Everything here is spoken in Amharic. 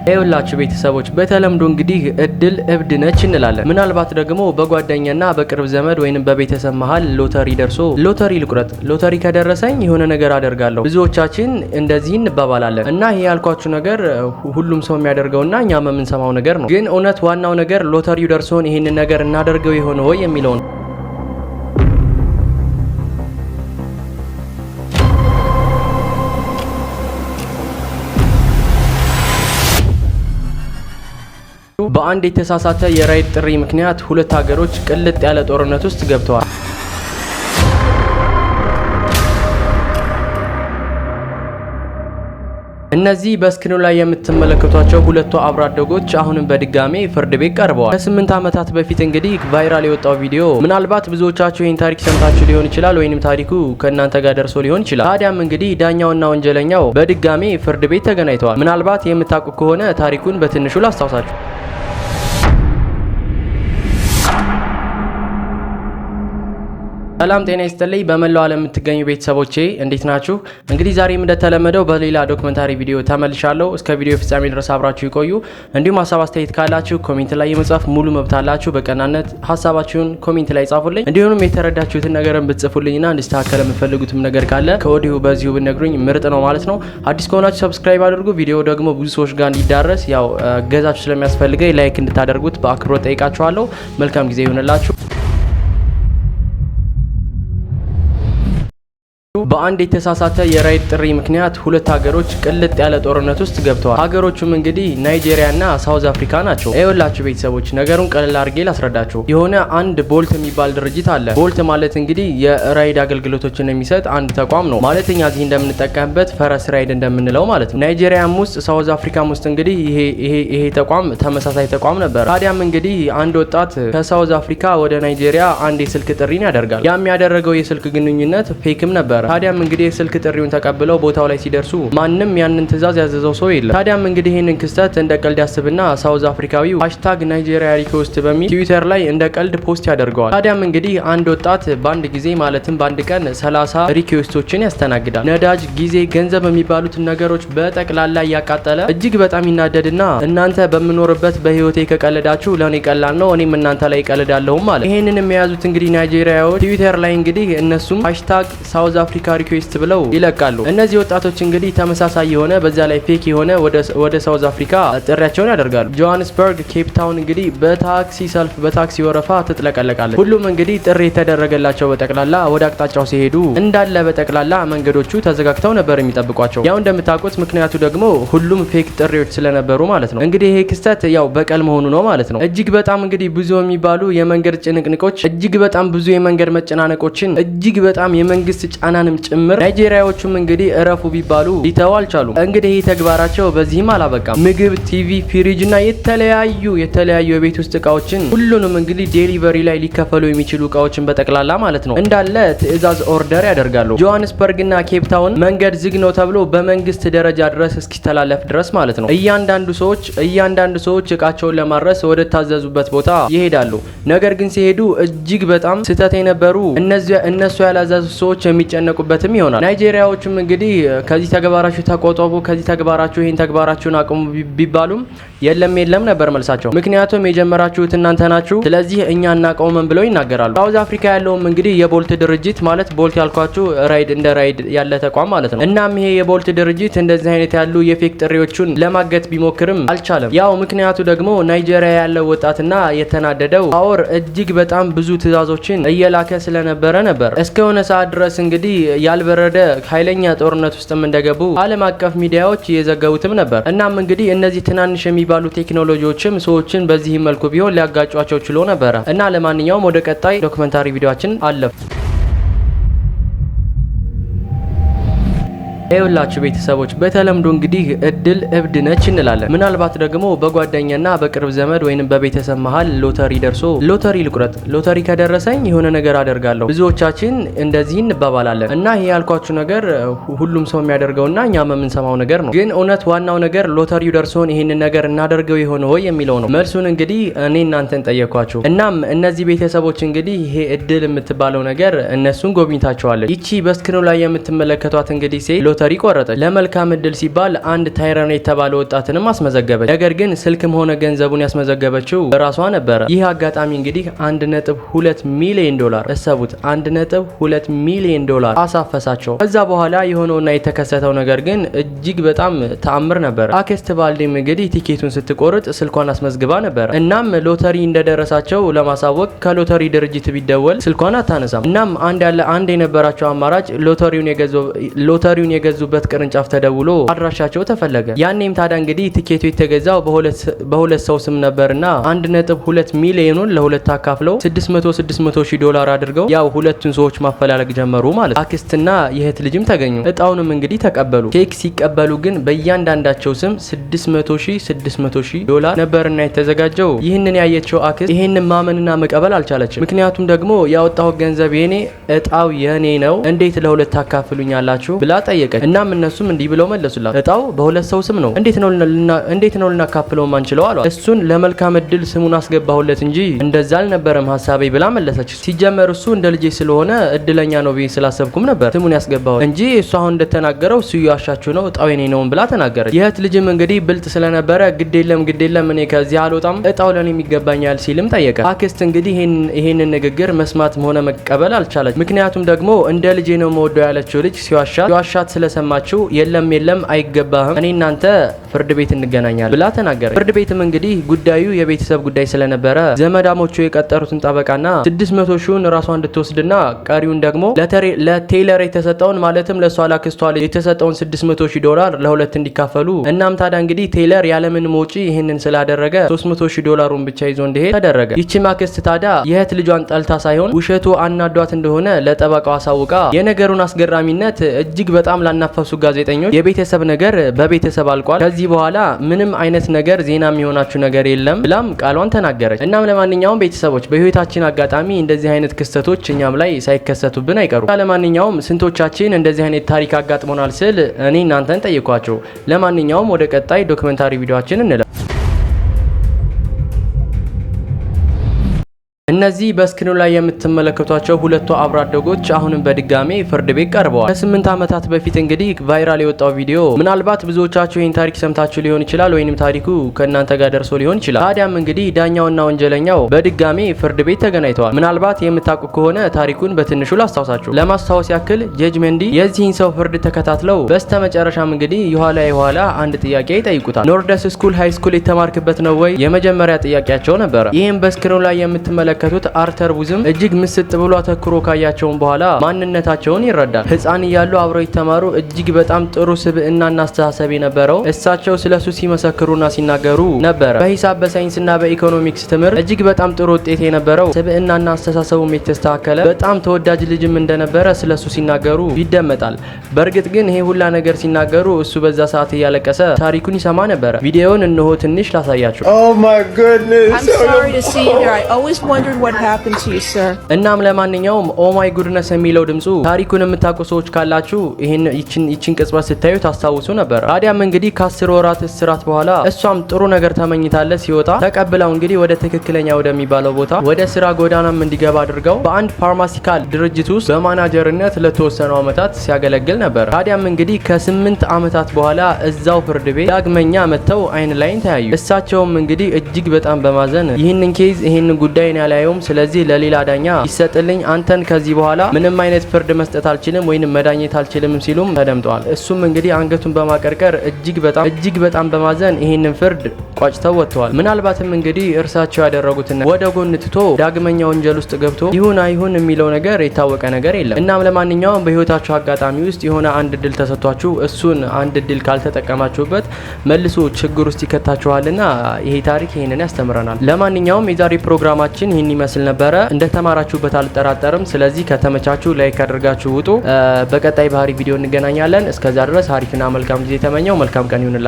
ይኸውላችሁ ቤተሰቦች በተለምዶ እንግዲህ እድል እብድ ነች እንላለን። ምናልባት ደግሞ በጓደኛና በቅርብ ዘመድ ወይንም በቤተሰብ መሃል ሎተሪ ደርሶ ሎተሪ ልቁረጥ፣ ሎተሪ ከደረሰኝ የሆነ ነገር አደርጋለሁ፣ ብዙዎቻችን እንደዚህ እንባባላለን። እና ይሄ ያልኳችሁ ነገር ሁሉም ሰው የሚያደርገውና እኛም የምንሰማው ነገር ነው። ግን እውነት ዋናው ነገር ሎተሪው ደርሶን ይሄንን ነገር እናደርገው የሆነ ወይ የሚለው ነው። በአንድ የተሳሳተ የራይድ ጥሪ ምክንያት ሁለት ሀገሮች ቅልጥ ያለ ጦርነት ውስጥ ገብተዋል። እነዚህ በስክሪኑ ላይ የምትመለከቷቸው ሁለቱ አብሮ አደጎች አሁንም በድጋሜ ፍርድ ቤት ቀርበዋል። ከ8 ዓመታት በፊት እንግዲህ ቫይራል የወጣው ቪዲዮ ምናልባት ብዙዎቻችሁ ይህን ታሪክ ሰምታችሁ ሊሆን ይችላል፣ ወይንም ታሪኩ ከእናንተ ጋር ደርሶ ሊሆን ይችላል። ታዲያም እንግዲህ ዳኛውና ወንጀለኛው በድጋሜ ፍርድ ቤት ተገናኝተዋል። ምናልባት የምታውቁ ከሆነ ታሪኩን በትንሹ ላስታውሳችሁ። ሰላም ጤና ይስጥልኝ። በመላው ዓለም የምትገኙ ቤተሰቦቼ እንዴት ናችሁ? እንግዲህ ዛሬም እንደተለመደው በሌላ ዶክመንታሪ ቪዲዮ ተመልሻለሁ። እስከ ቪዲዮ ፍጻሜ ድረስ አብራችሁ ይቆዩ። እንዲሁም ሀሳብ አስተያየት ካላችሁ ኮሜንት ላይ የመጻፍ ሙሉ መብት አላችሁ። በቀናነት ሀሳባችሁን ኮሜንት ላይ ጻፉልኝ። እንዲሁም የተረዳችሁትን ነገርን ብትጽፉልኝና እንዲስተካከል የምትፈልጉትም ነገር ካለ ከወዲሁ በዚሁ ብትነግሩኝ ምርጥ ነው ማለት ነው። አዲስ ከሆናችሁ ሰብስክራይብ አድርጉ። ቪዲዮ ደግሞ ብዙ ሰዎች ጋር እንዲዳረስ ያው ገዛችሁ ስለሚያስፈልገኝ ላይክ እንድታደርጉት በአክብሮት ጠይቃችኋለሁ። መልካም ጊዜ ይሁንላችሁ። በአንድ የተሳሳተ የራይድ ጥሪ ምክንያት ሁለት ሀገሮች ቅልጥ ያለ ጦርነት ውስጥ ገብተዋል። ሀገሮቹም እንግዲህ ናይጄሪያና ሳውዝ አፍሪካ ናቸው። ይኸውላችሁ ቤተሰቦች ነገሩን ቀለል አድርጌ ላስረዳችሁ። የሆነ አንድ ቦልት የሚባል ድርጅት አለ። ቦልት ማለት እንግዲህ የራይድ አገልግሎቶችን የሚሰጥ አንድ ተቋም ነው። ማለት እኛ እዚህ እንደምንጠቀምበት ፈረስ ራይድ እንደምንለው ማለት ነው። ናይጄሪያም ውስጥ ሳውዝ አፍሪካም ውስጥ እንግዲህ ይሄ ተቋም ተመሳሳይ ተቋም ነበር። ታዲያም እንግዲህ አንድ ወጣት ከሳውዝ አፍሪካ ወደ ናይጄሪያ አንድ የስልክ ጥሪን ያደርጋል። ያም ያደረገው የስልክ ግንኙነት ፌክም ነበር። ታዲያም እንግዲህ የስልክ ጥሪውን ተቀብለው ቦታው ላይ ሲደርሱ ማንም ያንን ትዕዛዝ ያዘዘው ሰው የለም። ታዲያም እንግዲህ ይህንን ክስተት እንደ ቀልድ ያስብና ሳውዝ አፍሪካዊው #ናይጄሪያ ሪኩዌስት በሚል ትዊተር ላይ እንደ ቀልድ ፖስት ያደርገዋል። ታዲያም እንግዲህ አንድ ወጣት በአንድ ጊዜ ማለትም በአንድ ቀን 30 ሪኩዌስቶችን ያስተናግዳል። ነዳጅ፣ ጊዜ፣ ገንዘብ የሚባሉት ነገሮች በጠቅላላ እያቃጠለ እጅግ በጣም ይናደድና እናንተ በምኖርበት በህይወቴ ከቀለዳችሁ ለኔ ቀላል ነው፣ እኔም እናንተ ላይ ቀልዳለሁም ማለት። ይሄንን የሚያዙት እንግዲህ ናይጄሪያዎች ትዊተር ላይ እንግዲህ እነሱም #ሳውዝ አፍሪካ ሪኩዌስት ብለው ይለቃሉ። እነዚህ ወጣቶች እንግዲህ ተመሳሳይ የሆነ በዛ ላይ ፌክ የሆነ ወደ ሳውዝ አፍሪካ ጥሪያቸውን ያደርጋሉ። ጆሃንስበርግ፣ ኬፕ ታውን እንግዲህ በታክሲ ሰልፍ በታክሲ ወረፋ ትጥለቀለቃለች። ሁሉም እንግዲህ ጥሪ የተደረገላቸው በጠቅላላ ወደ አቅጣጫው ሲሄዱ እንዳለ በጠቅላላ መንገዶቹ ተዘጋግተው ነበር የሚጠብቋቸው። ያው እንደምታውቁት ምክንያቱ ደግሞ ሁሉም ፌክ ጥሪዎች ስለነበሩ ማለት ነው። እንግዲህ ይሄ ክስተት ያው በቀል መሆኑ ነው ማለት ነው። እጅግ በጣም እንግዲህ ብዙ የሚባሉ የመንገድ ጭንቅንቆች፣ እጅግ በጣም ብዙ የመንገድ መጨናነቆችን፣ እጅግ በጣም የመንግስት ጫናንም ጭምር ናይጄሪያዎቹም እንግዲህ እረፉ ቢባሉ ሊተው አልቻሉም። እንግዲህ ይህ ተግባራቸው በዚህም አላበቃም። ምግብ፣ ቲቪ፣ ፍሪጅ እና የተለያዩ የቤት ውስጥ እቃዎችን ሁሉንም እንግዲህ ዴሊቨሪ ላይ ሊከፈሉ የሚችሉ እቃዎችን በጠቅላላ ማለት ነው እንዳለ ትዕዛዝ ኦርደር ያደርጋሉ። ጆሃንስበርግ እና ኬፕ ታውን መንገድ ዝግ ነው ተብሎ በመንግስት ደረጃ ድረስ እስኪተላለፍ ድረስ ማለት ነው እያንዳንዱ ሰዎች እቃቸውን ለማድረስ ወደ ታዘዙበት ቦታ ይሄዳሉ። ነገር ግን ሲሄዱ እጅግ በጣም ስህተት የነበሩ እነሱ ያላዘዙ ሰዎች የሚጨነቁበትም ይሆናል። ናይጄሪያዎችም እንግዲህ ከዚህ ተግባራችሁ ተቆጠቡ፣ ከዚህ ተግባራችሁ ይሄን ተግባራችሁን አቁሙ ቢባሉም የለም ነበር መልሳቸው። ምክንያቱም የጀመራችሁት እናንተ ናችሁ፣ ስለዚህ እኛ እናቆመን ብለው ይናገራሉ። ሳውዝ አፍሪካ ያለውም እንግዲህ የቦልት ድርጅት ማለት ቦልት ያልኳችሁ ራይድ ያለ ተቋም ማለት ነው። እናም ይሄ የቦልት ድርጅት እንደዚህ አይነት ያሉ የፌክ ጥሪዎችን ለማገት ቢሞክርም አልቻለም። ያው ምክንያቱ ደግሞ ናይጄሪያ ያለው ወጣትና የተናደደው ፓወር እጅግ በጣም ብዙ ትዕዛዞችን እየላከ ስለነበረ ነበር። እስከሆነ ሰዓት ድረስ እንግዲህ ያልበረደ ኃይለኛ ጦርነት ውስጥም እንደገቡ ዓለም አቀፍ ሚዲያዎች እየዘገቡትም ነበር። እናም እንግዲህ እነዚህ ትናንሽ የሚባሉ ቴክኖሎጂዎችም ሰዎችን በዚህ መልኩ ቢሆን ሊያጋጯቸው ችሎ ነበረ እና ለማንኛውም ወደ ቀጣይ ዶክመንታሪ ቪዲዮአችን አለፍ። ይኸውላችሁ ቤተሰቦች በተለምዶ እንግዲህ እድል እብድ ነች እንላለን። ምናልባት ደግሞ በጓደኛና በቅርብ ዘመድ ወይንም በቤተሰብ መሃል ሎተሪ ደርሶ ሎተሪ ልቁረጥ፣ ሎተሪ ከደረሰኝ የሆነ ነገር አደርጋለሁ፣ ብዙዎቻችን እንደዚህ እንባባላለን። እና ይሄ ያልኳችሁ ነገር ሁሉም ሰው የሚያደርገውና እኛም የምንሰማው ነገር ነው። ግን እውነት ዋናው ነገር ሎተሪው ደርሶን ይሄንን ነገር እናደርገው የሆነ ወይ የሚለው ነው። መልሱን እንግዲህ እኔ እናንተን ጠየኳችሁ። እናም እነዚህ ቤተሰቦች እንግዲህ ይሄ እድል የምትባለው ነገር እነሱን ጎብኝታቸዋለች። ይቺ በስክሪኑ ላይ የምትመለከቷት እንግዲህ ሴት ሎተሪ ቆረጠች። ለመልካም እድል ሲባል አንድ ታይረን የተባለ ወጣትንም አስመዘገበች። ነገር ግን ስልክም ሆነ ገንዘቡን ያስመዘገበችው በራሷ ነበረ። ይህ አጋጣሚ እንግዲህ 1.2 ሚሊዮን ዶላር እሰቡት፣ 1.2 ሚሊዮን ዶላር አሳፈሳቸው። ከዛ በኋላ የሆነውና የተከሰተው ነገር ግን እጅግ በጣም ተአምር ነበር። አክስት ባልዲም እንግዲህ ቲኬቱን ስትቆርጥ ስልኳን አስመዝግባ ነበር። እናም ሎተሪ እንደደረሳቸው ለማሳወቅ ከሎተሪ ድርጅት ቢደወል ስልኳን አታነሳም። እናም አንድ የነበራቸው አማራጭ ሎተሪውን የገዙበት ቅርንጫፍ ተደውሎ አድራሻቸው ተፈለገ። ያኔም ታዲያ እንግዲህ ቲኬቱ የተገዛው በሁለት ሰው ስም ነበርና 1.2 ሚሊዮኑን ለሁለት አካፍለው 600 ሺህ ዶላር አድርገው ያው ሁለቱን ሰዎች ማፈላለግ ጀመሩ ማለት። አክስትና የእህት ልጅም ተገኙ። እጣውንም እንግዲህ ተቀበሉ። ኬክ ሲቀበሉ ግን በእያንዳንዳቸው ስም 600 ሺህ ዶላር ነበርና የተዘጋጀው። ይህንን ያየችው አክስት ይህንን ማመንና መቀበል አልቻለችም። ምክንያቱም ደግሞ ያወጣው ገንዘብ የኔ እጣው የኔ ነው እንዴት ለሁለት ታካፍሉኛላችሁ ብላ ጠየቀች። እናም እነሱም እንዲህ ብለው መለሱላት፣ እጣው በሁለት ሰው ስም ነው እንዴት ነው ልናካፍለው ማንችለው አሏት። እሱን ለመልካም እድል ስሙን አስገባሁለት እንጂ እንደዛ አልነበረም ሐሳቤ ብላ መለሰች። ሲጀመር እሱ እንደ ልጄ ስለሆነ እድለኛ ነው ብዬ ስላሰብኩም ነበር ስሙን ያስገባሁት እንጂ እሱ አሁን እንደተናገረው እሱ ያሻችሁ ነው እጣው የኔ ነው ብላ ተናገረች። የእህት ልጅም እንግዲህ ብልጥ ስለነበረ ግዴለም እኔ ከዚህ አልወጣም እጣው ለኔ የሚገባኛል ሲልም ጠየቀ። አክስት እንግዲህ ይሄንን ንግግር መስማትም ሆነ መቀበል አልቻለች። ምክንያቱም ደግሞ እንደ ልጄ ነው መወደው ያለችው ልጅ ሲዋሻት ስለሰማችው የለም አይገባህም እኔ እናንተ ፍርድ ቤት እንገናኛለን ብላ ተናገረች። ፍርድ ቤትም እንግዲህ ጉዳዩ የቤተሰብ ጉዳይ ስለነበረ ዘመዳሞቹ የቀጠሩትን ጠበቃና 600 ሺውን ራሷ እንድትወስድና ቀሪውን ደግሞ ለቴይለር የተሰጠውን ማለትም ለሷ ላክስቷ የተሰጠውን 600 ሺህ ዶላር ለሁለት እንዲካፈሉ። እናም ታዲያ እንግዲህ ቴይለር ያለምንም ወጪ ይህንን ስላደረገ 300 ሺህ ዶላሩን ብቻ ይዞ እንዲሄድ ተደረገ። ይቺ ማክስት ታዲያ የእህት ልጇን ጠልታ ሳይሆን ውሸቱ አናዷት እንደሆነ ለጠበቃው አሳውቃ የነገሩን አስገራሚነት እጅግ በጣም ላናፈሱ ጋዜጠኞች የቤተሰብ ነገር በቤተሰብ አልቋል፣ ከዚህ በኋላ ምንም አይነት ነገር ዜና የሚሆናችሁ ነገር የለም ብላም ቃሏን ተናገረች። እናም ለማንኛውም ቤተሰቦች በህይወታችን አጋጣሚ እንደዚህ አይነት ክስተቶች እኛም ላይ ሳይከሰቱብን አይቀሩም። ለማንኛውም ስንቶቻችን እንደዚህ አይነት ታሪክ አጋጥሞናል ስል እኔ እናንተን ጠይቋቸው። ለማንኛውም ወደ ቀጣይ ዶክመንታሪ ቪዲዮአችን እንለፍ። እነዚህ በስክሪኑ ላይ የምትመለከቷቸው ሁለቱ አብሮ አደጎች አሁንም በድጋሜ ፍርድ ቤት ቀርበዋል። ከ8 ዓመታት በፊት እንግዲህ ቫይራል የወጣው ቪዲዮ ምናልባት ብዙዎቻችሁ ይህን ታሪክ ሰምታችሁ ሊሆን ይችላል፣ ወይንም ታሪኩ ከእናንተ ጋር ደርሶ ሊሆን ይችላል። ታዲያም እንግዲህ ዳኛውና ወንጀለኛው በድጋሜ ፍርድ ቤት ተገናኝተዋል። ምናልባት የምታውቁ ከሆነ ታሪኩን በትንሹ ላስታውሳችሁ። ለማስታወስ ያክል ጀጅ መንዲ የዚህን ሰው ፍርድ ተከታትለው በስተመጨረሻም እንግዲህ የኋላ አንድ ጥያቄ ይጠይቁታል። ኖርደስ ስኩል ሃይ ስኩል የተማርክበት ነው ወይ? የመጀመሪያ ጥያቄያቸው ነበረ። ይህም በስክሪኑ ላይ የምትመለከቱት አርተር ቡዝም እጅግ ምስጥ ብሎ አተኩሮ ካያቸውን በኋላ ማንነታቸውን ይረዳል። ህፃን እያሉ አብረው የተማሩ እጅግ በጣም ጥሩ ስብዕናና አስተሳሰብ የነበረው እሳቸው ስለሱ ሲመሰክሩና ሲናገሩ ነበረ። በሂሳብ በሳይንስና በኢኮኖሚክስ ትምህርት እጅግ በጣም ጥሩ ውጤት የነበረው ስብዕናና አስተሳሰቡም የተስተካከለ በጣም ተወዳጅ ልጅም እንደነበረ ስለሱ ሲናገሩ ይደመጣል። በእርግጥ ግን ይሄ ሁላ ነገር ሲናገሩ እሱ በዛ ሰዓት እያለቀሰ ታሪኩን ይሰማ ነበረ። ቪዲዮውን እንሆ ትንሽ ላሳያችሁ። እናም ለማንኛውም ኦ ማይ ጉድነስ የሚለው ድምጹ ታሪኩን የምታውቁ ሰዎች ካላችሁ ይችን ቅጽበት ስታዩ ታስታውሱ ነበር። ታዲያም እንግዲህ ከ10 ወራት እስራት በኋላ እሷም ጥሩ ነገር ተመኝታለት ሲወጣ ተቀብለው እንግዲህ ወደ ትክክለኛ ወደሚባለው ቦታ ወደ ስራ ጎዳናም እንዲገባ አድርገው በአንድ ፋርማሲካል ድርጅት ውስጥ በማናጀርነት ለተወሰኑ ዓመታት ሲያገለግል ነበር። ታዲያም እንግዲህ ከ8 ዓመታት በኋላ እዛው ፍርድ ቤት ዳግመኛ መጥተው አይን ላይን ተያዩ። እሳቸውም እንግዲህ እጅግ በጣም በማዘን ይህንን ኬዝ ይህንን ጉዳይ ያላየውም ስለዚህ ለሌላ ዳኛ ይሰጥልኝ፣ አንተን ከዚህ በኋላ ምንም አይነት ፍርድ መስጠት አልችልም ወይንም መዳኘት አልችልም ሲሉም ተደምጠዋል። እሱም እንግዲህ አንገቱን በማቀርቀር እጅግ በጣም በማዘን ይህንን ፍርድ ቋጭተው ወጥተዋል። ምናልባትም እንግዲህ እርሳቸው ያደረጉትን ወደ ጎን ትቶ ዳግመኛ ወንጀል ውስጥ ገብቶ ይሁን አይሁን የሚለው ነገር የታወቀ ነገር የለም። እናም ለማንኛውም በህይወታችሁ አጋጣሚ ውስጥ የሆነ አንድ እድል ተሰጥቷችሁ እሱን አንድ እድል ካልተጠቀማችሁበት መልሶ ችግር ውስጥ ይከታችኋልና ይሄ ታሪክ ይሄንን ያስተምረናል። ለማንኛውም የዛሬ ፕሮግራማችን ይህን ይመስል ነበረ። እንደተማራችሁበት አልጠራጠርም። ስለዚህ ከተመቻችሁ ላይክ አድርጋችሁ ውጡ። በቀጣይ ባህሪ ቪዲዮ እንገናኛለን። እስከዛ ድረስ አሪፍና መልካም ጊዜ ተመኘው። መልካም ቀን ይሁንላችሁ።